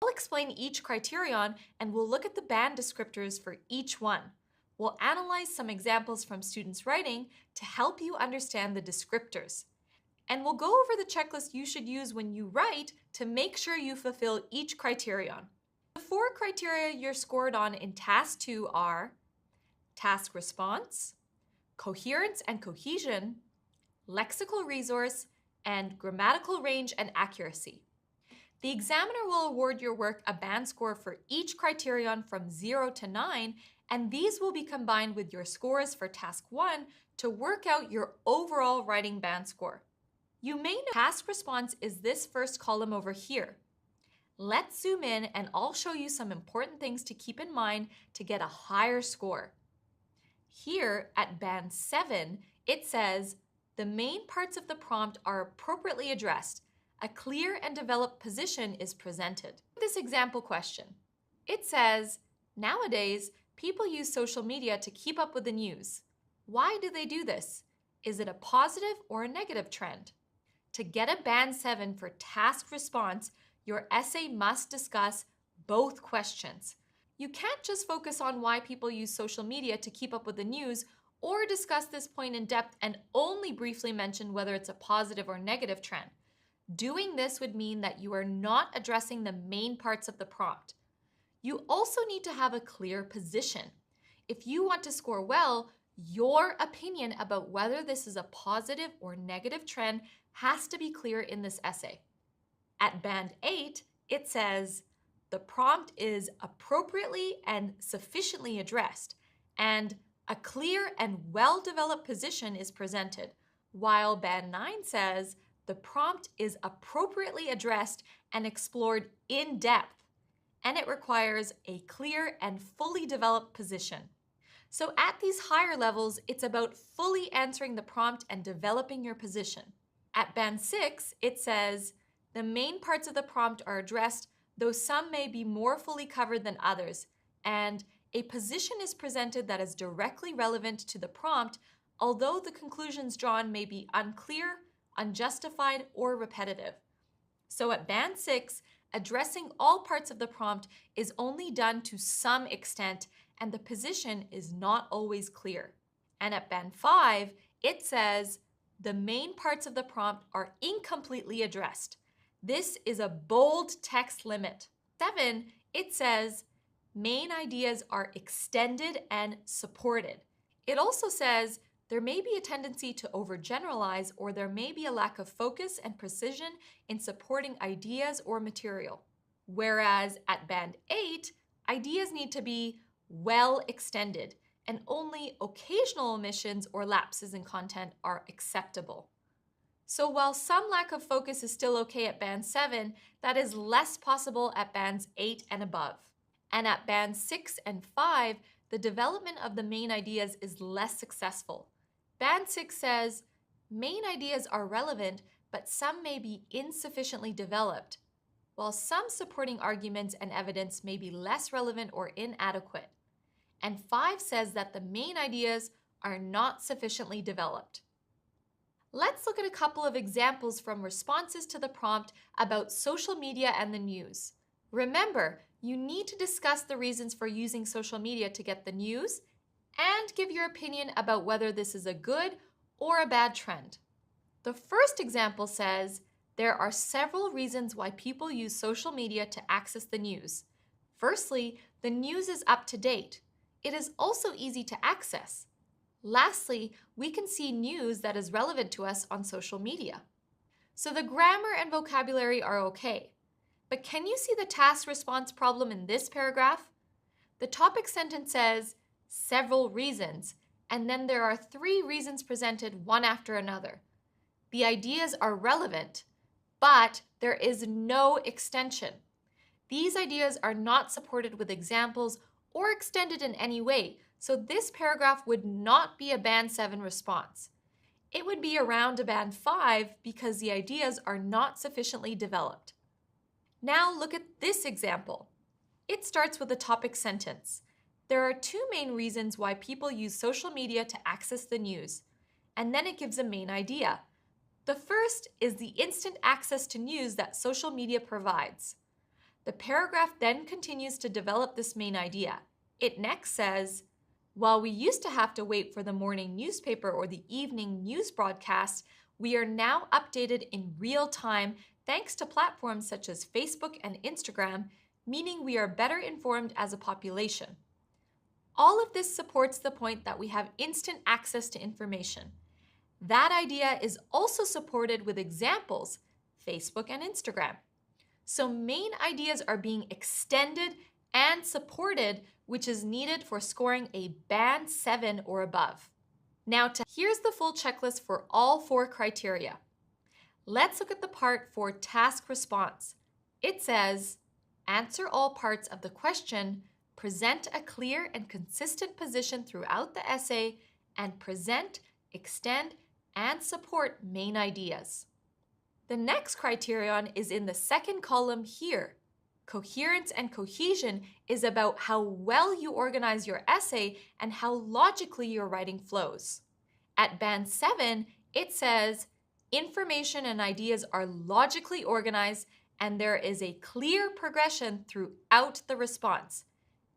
I'll explain each criterion and we'll look at the band descriptors for each one. We'll analyze some examples from students' writing to help you understand the descriptors. And we'll go over the checklist you should use when you write to make sure you fulfill each criterion. The 4 criteria you're scored on in Task 2 are task response, coherence and cohesion, lexical resource, and grammatical range and accuracy. The examiner will award your work a band score for each criterion from 0 to 9, and these will be combined with your scores for Task 1 to work out your overall writing band score. You may know task response is this first column over here. Let's zoom in and I'll show you some important things to keep in mind to get a higher score. Here at band 7, it says, the main parts of the prompt are appropriately addressed. A clear and developed position is presented. This example question. It says, nowadays, people use social media to keep up with the news. Why do they do this? Is it a positive or a negative trend? To get a band 7 for task response, your essay must discuss both questions. You can't just focus on why people use social media to keep up with the news or discuss this point in depth and only briefly mention whether it's a positive or negative trend. Doing this would mean that you are not addressing the main parts of the prompt. You also need to have a clear position. If you want to score well, your opinion about whether this is a positive or negative trend has to be clear in this essay. At band 8, it says, the prompt is appropriately and sufficiently addressed, and a clear and well-developed position is presented, while band 9 says, the prompt is appropriately addressed and explored in depth, and it requires a clear and fully developed position. So at these higher levels, it's about fully answering the prompt and developing your position. At band 6, it says, the main parts of the prompt are addressed, though some may be more fully covered than others, and a position is presented that is directly relevant to the prompt, although the conclusions drawn may be unclear, unjustified, or repetitive. So at band 6, addressing all parts of the prompt is only done to some extent, and the position is not always clear. And at band 5, it says, the main parts of the prompt are incompletely addressed. This is a bold text limit. 7, it says, main ideas are extended and supported. It also says, there may be a tendency to overgeneralize, or there may be a lack of focus and precision in supporting ideas or material. Whereas at band 8, ideas need to be well extended, and only occasional omissions or lapses in content are acceptable. So while some lack of focus is still okay at band 7, that is less possible at bands 8 and above. And at bands 6 and 5, the development of the main ideas is less successful. Band 6 says, main ideas are relevant, but some may be insufficiently developed, while some supporting arguments and evidence may be less relevant or inadequate. And 5 says that the main ideas are not sufficiently developed. Let's look at a couple of examples from responses to the prompt about social media and the news. Remember, you need to discuss the reasons for using social media to get the news and give your opinion about whether this is a good or a bad trend. The first example says, there are several reasons why people use social media to access the news. Firstly, the news is up to date. It is also easy to access. Lastly, we can see news that is relevant to us on social media. So the grammar and vocabulary are okay. But can you see the task response problem in this paragraph? The topic sentence says, several reasons, and then there are 3 reasons presented one after another. The ideas are relevant, but there is no extension. These ideas are not supported with examples or extended in any way, so this paragraph would not be a band 7 response. It would be around a band 5 because the ideas are not sufficiently developed. Now look at this example. It starts with a topic sentence. There are 2 main reasons why people use social media to access the news, and then it gives a main idea. The first is the instant access to news that social media provides. The paragraph then continues to develop this main idea. It next says, while we used to have to wait for the morning newspaper or the evening news broadcast, we are now updated in real time thanks to platforms such as Facebook and Instagram, meaning we are better informed as a population. All of this supports the point that we have instant access to information. That idea is also supported with examples, Facebook and Instagram. So main ideas are being extended and supported, which is needed for scoring a band 7 or above. Now, here's the full checklist for all 4 criteria. Let's look at the part for task response. It says, answer all parts of the question, present a clear and consistent position throughout the essay, and present, extend, and support main ideas. The next criterion is in the second column here. Coherence and cohesion is about how well you organize your essay and how logically your writing flows. At band 7, it says, information and ideas are logically organized and there is a clear progression throughout the response.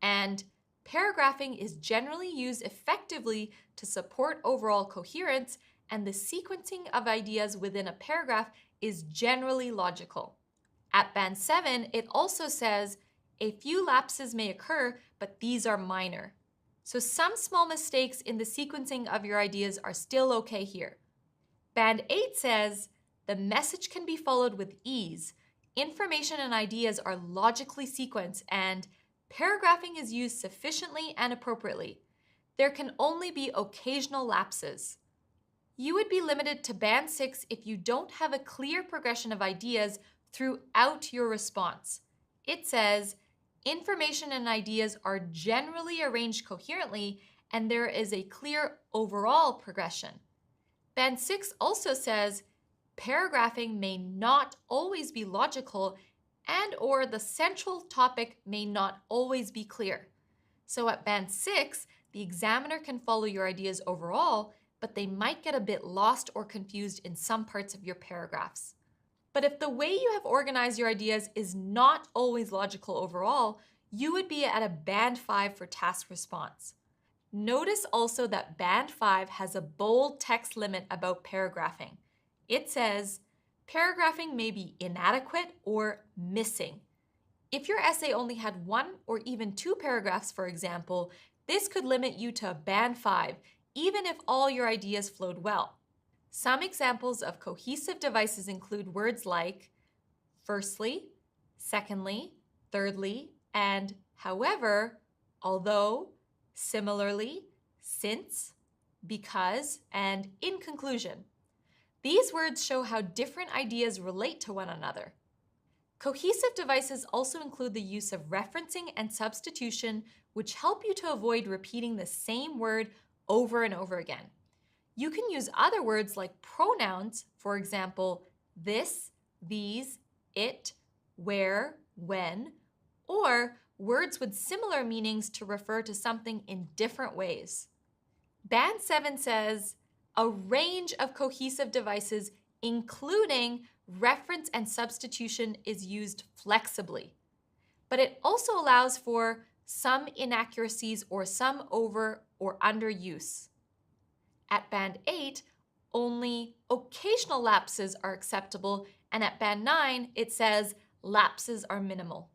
And paragraphing is generally used effectively to support overall coherence, and the sequencing of ideas within a paragraph is generally logical. At band 7, it also says, a few lapses may occur, but these are minor. So some small mistakes in the sequencing of your ideas are still okay here. Band 8 says, the message can be followed with ease. Information and ideas are logically sequenced, and paragraphing is used sufficiently and appropriately. There can only be occasional lapses. You would be limited to band 6 if you don't have a clear progression of ideas throughout your response. It says, information and ideas are generally arranged coherently and there is a clear overall progression. Band 6 also says, paragraphing may not always be logical and/or the central topic may not always be clear. So at band 6, the examiner can follow your ideas overall, but they might get a bit lost or confused in some parts of your paragraphs. But if the way you have organized your ideas is not always logical overall, you would be at a band 5 for task response. Notice also that band 5 has a bold text limit about paragraphing. It says, paragraphing may be inadequate or missing. If your essay only had 1 or even 2 paragraphs, for example, this could limit you to a band 5, even if all your ideas flowed well. Some examples of cohesive devices include words like firstly, secondly, thirdly, and however, although, similarly, since, because, and in conclusion. These words show how different ideas relate to one another. Cohesive devices also include the use of referencing and substitution, which help you to avoid repeating the same word over and over again. You can use other words like pronouns, for example, this, these, it, where, when, or words with similar meanings to refer to something in different ways. Band 7 says, a range of cohesive devices, including reference and substitution, is used flexibly. But it also allows for some inaccuracies or some over or under use. At band 8, only occasional lapses are acceptable, and at band 9, it says lapses are minimal.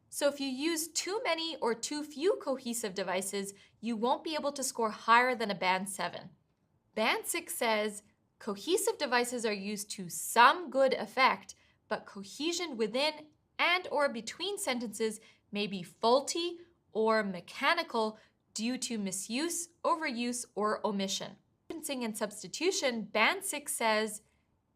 So if you use too many or too few cohesive devices, you won't be able to score higher than a band 7. Band 6 says cohesive devices are used to some good effect, but cohesion within and/or between sentences may be faulty or mechanical due to misuse, overuse, or omission. Referencing and substitution, band 6 says,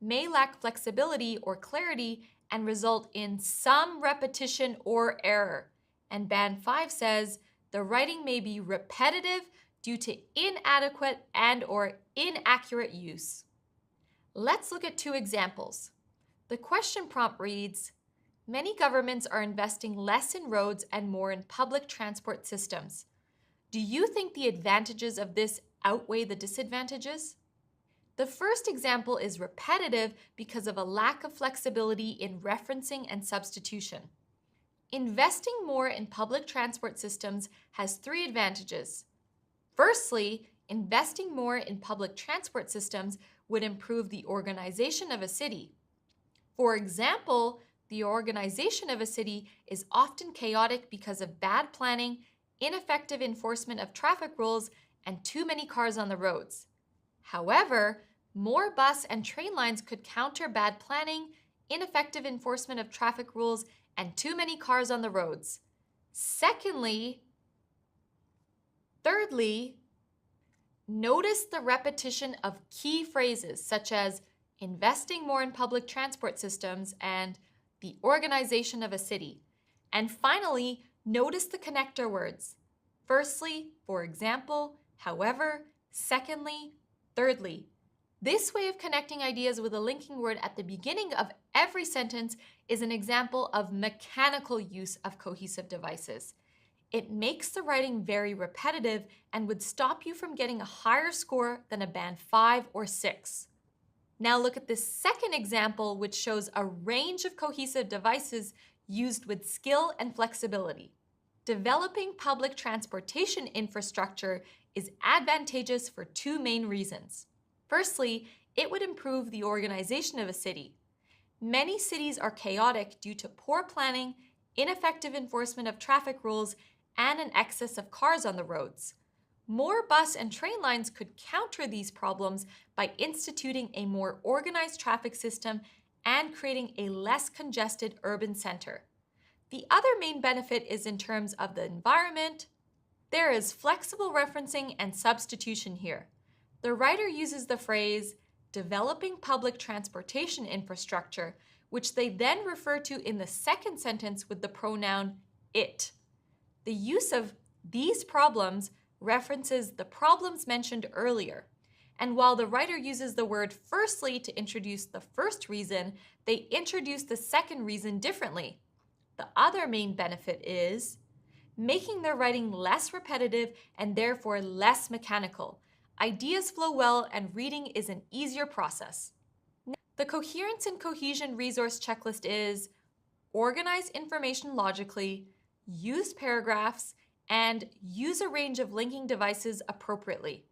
may lack flexibility or clarity and result in some repetition or error. And band 5 says, the writing may be repetitive due to inadequate and/or inaccurate use. Let's look at 2 examples. The question prompt reads, many governments are investing less in roads and more in public transport systems. Do you think the advantages of this outweigh the disadvantages? The first example is repetitive because of a lack of flexibility in referencing and substitution. Investing more in public transport systems has 3 advantages. Firstly, investing more in public transport systems would improve the organization of a city. For example, the organization of a city is often chaotic because of bad planning, ineffective enforcement of traffic rules, and too many cars on the roads. However, more bus and train lines could counter bad planning, ineffective enforcement of traffic rules, and too many cars on the roads. Thirdly, notice the repetition of key phrases such as investing more in public transport systems and the organization of a city. And finally, notice the connector words. Firstly, for example, however, secondly, thirdly. This way of connecting ideas with a linking word at the beginning of every sentence is an example of mechanical use of cohesive devices. It makes the writing very repetitive and would stop you from getting a higher score than a band 5 or 6. Now look at this second example, which shows a range of cohesive devices used with skill and flexibility. Developing public transportation infrastructure is advantageous for 2 main reasons. Firstly, it would improve the organization of a city. Many cities are chaotic due to poor planning, ineffective enforcement of traffic rules, and an excess of cars on the roads. More bus and train lines could counter these problems by instituting a more organized traffic system and creating a less congested urban center. The other main benefit is in terms of the environment. There is flexible referencing and substitution here. The writer uses the phrase, developing public transportation infrastructure, which they then refer to in the second sentence with the pronoun it. The use of these problems references the problems mentioned earlier. And while the writer uses the word firstly to introduce the first reason, they introduce the second reason differently. The other main benefit is making their writing less repetitive and therefore less mechanical. Ideas flow well and reading is an easier process. The coherence and cohesion resource checklist is organize information logically, use paragraphs, and use a range of linking devices appropriately.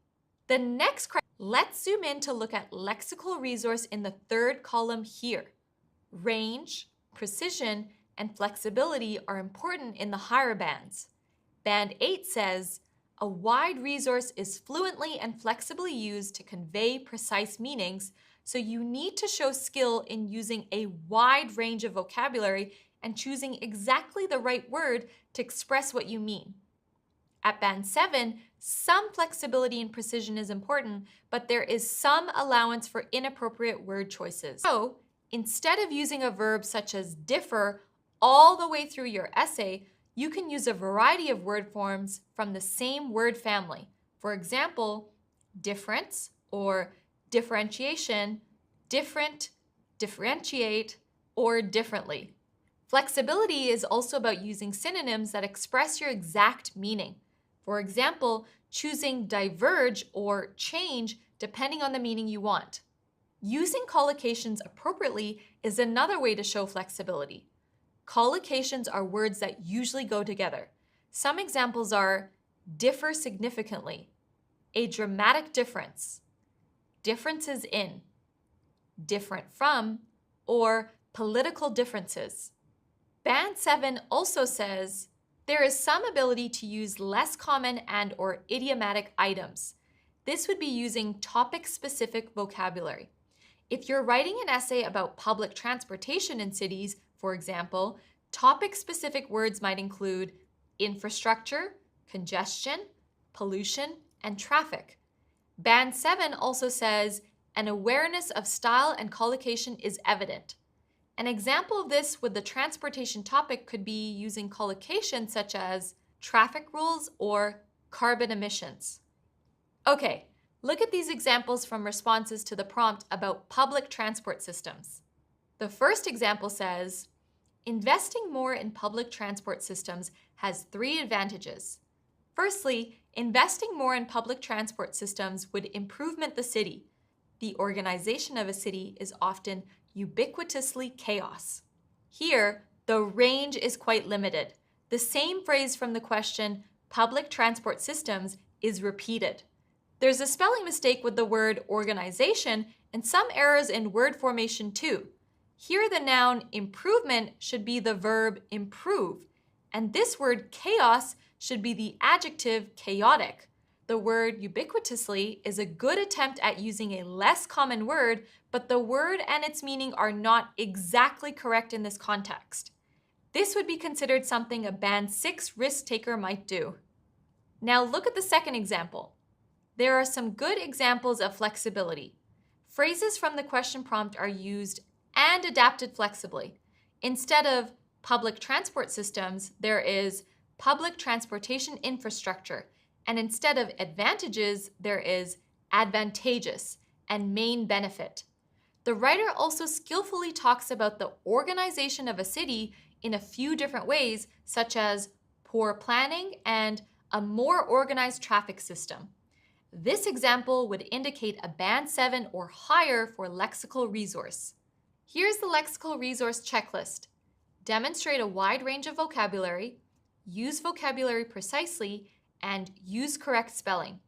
Let's zoom in to look at lexical resource in the third column here. Range, precision, and flexibility are important in the higher bands. Band 8 says, a wide resource is fluently and flexibly used to convey precise meanings, so you need to show skill in using a wide range of vocabulary and choosing exactly the right word to express what you mean. At Band 7, some flexibility and precision is important, but there is some allowance for inappropriate word choices. So, instead of using a verb such as differ all the way through your essay, you can use a variety of word forms from the same word family. For example, difference or differentiation, different, differentiate, or differently. Flexibility is also about using synonyms that express your exact meaning. For example, choosing diverge or change depending on the meaning you want. Using collocations appropriately is another way to show flexibility. Collocations are words that usually go together. Some examples are differ significantly, a dramatic difference, differences in, different from, or political differences. Band 7 also says, there is some ability to use less common and/or idiomatic items. This would be using topic-specific vocabulary. If you're writing an essay about public transportation in cities, for example, topic-specific words might include infrastructure, congestion, pollution, and traffic. Band 7 also says, an awareness of style and collocation is evident. An example of this with the transportation topic could be using collocations such as traffic rules or carbon emissions. Okay, look at these examples from responses to the prompt about public transport systems. The first example says, investing more in public transport systems has 3 advantages. Firstly, investing more in public transport systems would improvement the city. The organization of a city is often ubiquitously chaos. Here, The range is quite limited. The same phrase from the question, public transport systems, is repeated. There's a spelling mistake with the word organization and some errors in word formation too. Here the noun improvement should be the verb improve, and this word chaos should be the adjective chaotic. The word ubiquitously is a good attempt at using a less common word, but the word and its meaning are not exactly correct in this context. This would be considered something a Band 6 risk taker might do. Now look at the second example. There are some good examples of flexibility. Phrases from the question prompt are used and adapted flexibly. Instead of public transport systems, there is public transportation infrastructure, and instead of advantages, there is advantageous and main benefit. The writer also skillfully talks about the organization of a city in a few different ways, such as poor planning and a more organized traffic system. This example would indicate a Band 7 or higher for lexical resource. Here's the lexical resource checklist. Demonstrate a wide range of vocabulary, use vocabulary precisely, and use correct spelling.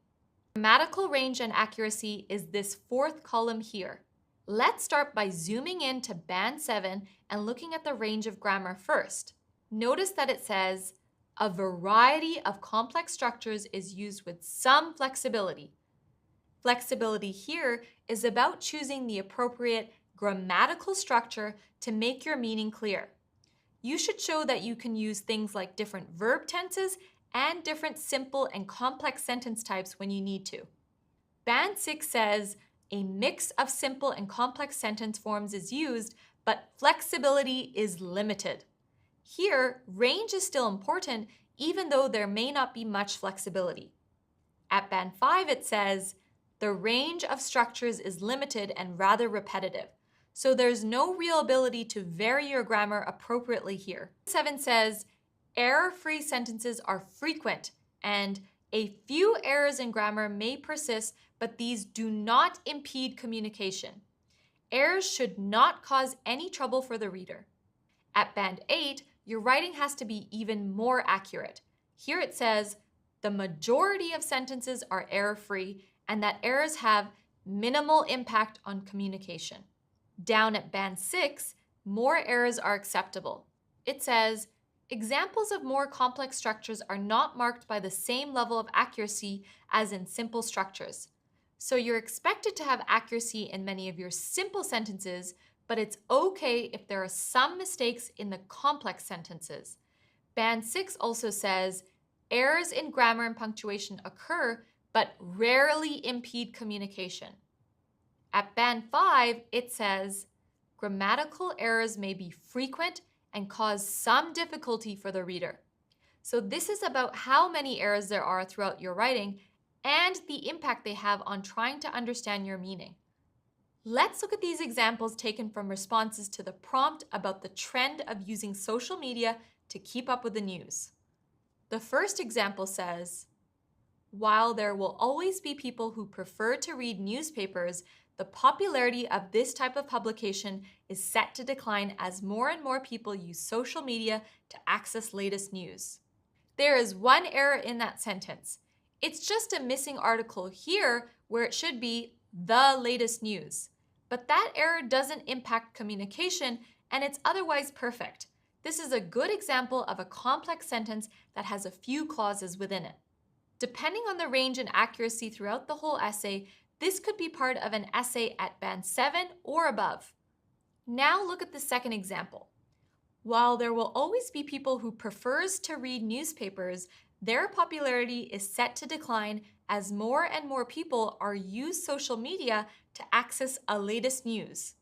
Grammatical range and accuracy is this fourth column here. Let's start by zooming in to Band 7 and looking at the range of grammar first. Notice that it says, a variety of complex structures is used with some flexibility. Flexibility here is about choosing the appropriate grammatical structure to make your meaning clear. You should show that you can use things like different verb tenses and different simple and complex sentence types when you need to. Band 6 says, a mix of simple and complex sentence forms is used, but flexibility is limited. Here, range is still important, even though there may not be much flexibility. At Band 5, it says, the range of structures is limited and rather repetitive, so there's no real ability to vary your grammar appropriately here. 7 says, error-free sentences are frequent, and a few errors in grammar may persist, but these do not impede communication. Errors should not cause any trouble for the reader. At Band 8, your writing has to be even more accurate. Here it says, the majority of sentences are error-free and that errors have minimal impact on communication. Down at Band 6, more errors are acceptable. It says, examples of more complex structures are not marked by the same level of accuracy as in simple structures. So you're expected to have accuracy in many of your simple sentences, but it's okay if there are some mistakes in the complex sentences. Band 6 also says, errors in grammar and punctuation occur, but rarely impede communication. At Band 5, it says, grammatical errors may be frequent and cause some difficulty for the reader. So this is about how many errors there are throughout your writing and the impact they have on trying to understand your meaning. Let's look at these examples taken from responses to the prompt about the trend of using social media to keep up with the news. The first example says, while there will always be people who prefer to read newspapers, the popularity of this type of publication is set to decline as more and more people use social media to access latest news. There is one error in that sentence. It's just a missing article here where it should be the latest news. But that error doesn't impact communication and it's otherwise perfect. This is a good example of a complex sentence that has a few clauses within it. Depending on the range and accuracy throughout the whole essay, this could be part of an essay at Band 7 or above. Now look at the second example. While there will always be people who prefers to read newspapers, their popularity is set to decline as more and more people are use social media to access a latest news.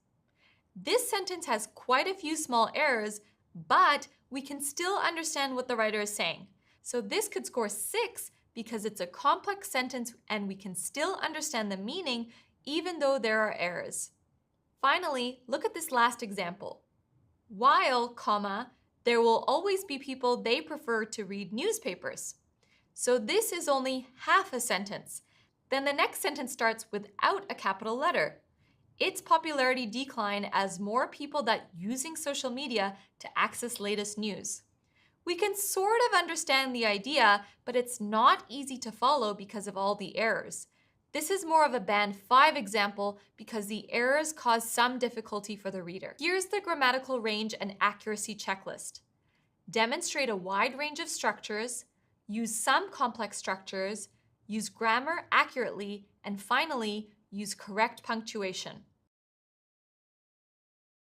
This sentence has quite a few small errors, but we can still understand what the writer is saying. So this could score 6 because it's a complex sentence and we can still understand the meaning even though there are errors. Finally, look at this last example. While, there will always be people they prefer to read newspapers. So this is only half a sentence. Then the next sentence starts without a capital letter. its popularity decline as more people that using social media to access latest news. We can sort of understand the idea, but it's not easy to follow because of all the errors. This is more of a Band 5 example because the errors cause some difficulty for the reader. Here's the grammatical range and accuracy checklist. Demonstrate a wide range of structures, use some complex structures, use grammar accurately, and finally, use correct punctuation.